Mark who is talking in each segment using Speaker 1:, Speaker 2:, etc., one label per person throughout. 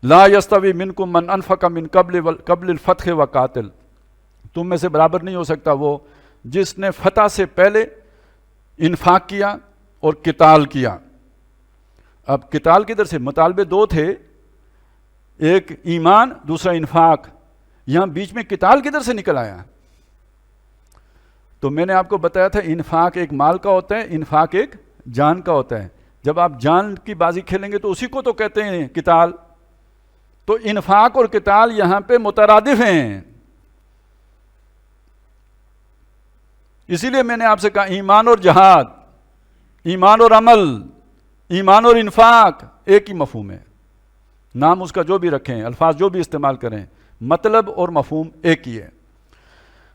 Speaker 1: لا یستوی منکم من انفق من قبل الفتح وقاتل، تم میں سے برابر نہیں ہو سکتا وہ جس نے فتح سے پہلے انفاق کیا اور قتال کیا۔ اب قتال کدھر سے؟ مطالبے دو تھے، ایک ایمان، دوسرا انفاق، یہاں بیچ میں قتال کدھر سے نکل آیا؟ تو میں نے آپ کو بتایا تھا انفاق ایک مال کا ہوتا ہے، انفاق ایک جان کا ہوتا ہے۔ جب آپ جان کی بازی کھیلیں گے تو اسی کو تو کہتے ہیں قتال۔ تو انفاق اور قتال یہاں پہ مترادف ہیں، اسی لیے میں نے آپ سے کہا ایمان اور جہاد، ایمان اور عمل، ایمان اور انفاق ایک ہی مفہوم ہے، نام اس کا جو بھی رکھیں، الفاظ جو بھی استعمال کریں، مطلب اور مفہوم ایک ہی ہے۔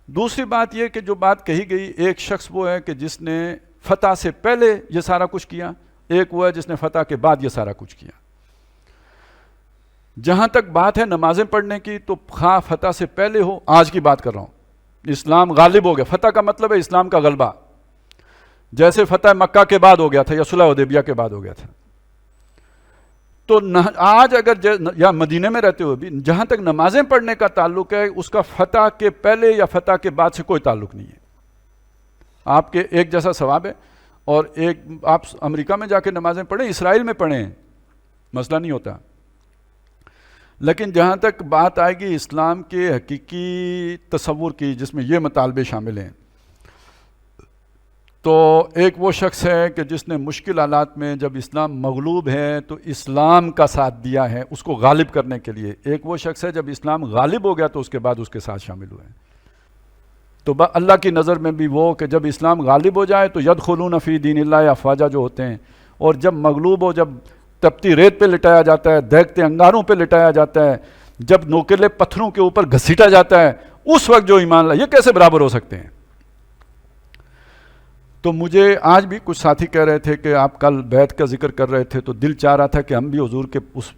Speaker 1: دوسری بات یہ کہ جو بات کہی گئی، ایک شخص وہ ہے کہ جس نے فتح سے پہلے یہ سارا کچھ کیا، ایک وہ ہے جس نے فتح کے بعد یہ سارا کچھ کیا۔ جہاں تک بات ہے نمازیں پڑھنے کی، تو خواہ فتح سے پہلے ہو، آج کی بات کر رہا ہوں، اسلام غالب ہو گیا، فتح کا مطلب ہے اسلام کا غلبہ، جیسے فتح مکہ کے بعد ہو گیا تھا یا صلح حدیبیہ کے بعد ہو گیا تھا۔ تو آج اگر یا مدینے میں رہتے ہوئے بھی جہاں تک نمازیں پڑھنے کا تعلق ہے، اس کا فتح کے پہلے یا فتح کے بعد سے کوئی تعلق نہیں ہے۔ آپ کے ایک جیسا ثواب ہے، اور ایک آپ امریکہ میں جا کے نمازیں پڑھیں، اسرائیل میں پڑھیں، مسئلہ نہیں ہوتا۔ لیکن جہاں تک بات آئے گی اسلام کے حقیقی تصور کی، جس میں یہ مطالبے شامل ہیں، تو ایک وہ شخص ہے کہ جس نے مشکل حالات میں جب اسلام مغلوب ہے تو اسلام کا ساتھ دیا ہے اس کو غالب کرنے کے لیے، ایک وہ شخص ہے جب اسلام غالب ہو گیا تو اس کے بعد اس کے ساتھ شامل ہوئے ہیں۔ تو اللہ کی نظر میں بھی وہ کہ جب اسلام غالب ہو جائے تو یدخلون فی دین اللہ افواجا جو ہوتے ہیں، اور جب مغلوب ہو، جب تپتی ریت پہ لٹایا جاتا ہے، دہکتے انگاروں پہ لٹایا جاتا ہے، جب نوکیلے پتھروں کے اوپر گھسیٹا جاتا ہے، اس وقت جو ایمان لائے، یہ کیسے برابر ہو سکتے ہیں؟ تو مجھے آج بھی کچھ ساتھی کہہ رہے تھے کہ آپ کل بیعت کا ذکر کر رہے تھے تو دل چاہ رہا تھا کہ ہم بھی حضور کے اس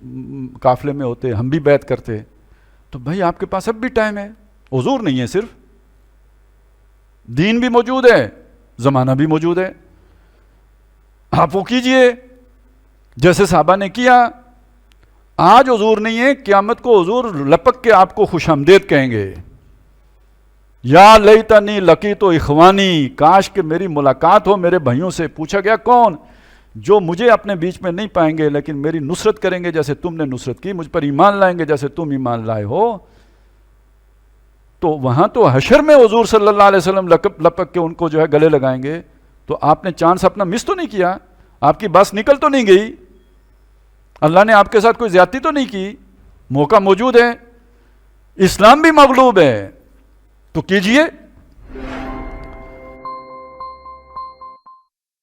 Speaker 1: قافلے میں ہوتے، ہم بھی بیعت کرتے۔ تو بھائی آپ کے پاس اب بھی ٹائم ہے، حضور نہیں ہے صرف، دین بھی موجود ہے، زمانہ بھی موجود ہے، آپ وہ کیجئے جیسے صحابہ نے کیا۔ آج حضور نہیں ہے، قیامت کو حضور لپک کے آپ کو خوش آمدید کہیں گے، یا لیتنی لقیت اخوانی، کاش کہ میری ملاقات ہو میرے بھائیوں سے۔ پوچھا گیا کون؟ جو مجھے اپنے بیچ میں نہیں پائیں گے لیکن میری نصرت کریں گے جیسے تم نے نصرت کی، مجھ پر ایمان لائیں گے جیسے تم ایمان لائے ہو۔ تو وہاں تو حشر میں حضور صلی اللہ علیہ وسلم لپک کے ان کو جو ہے گلے لگائیں گے۔ تو آپ نے چانس اپنا مس تو نہیں کیا، آپ کی بس نکل تو نہیں گئی، اللہ نے آپ کے ساتھ کوئی زیادتی تو نہیں کی، موقع موجود ہے، اسلام بھی مغلوب ہے تو کیجئے۔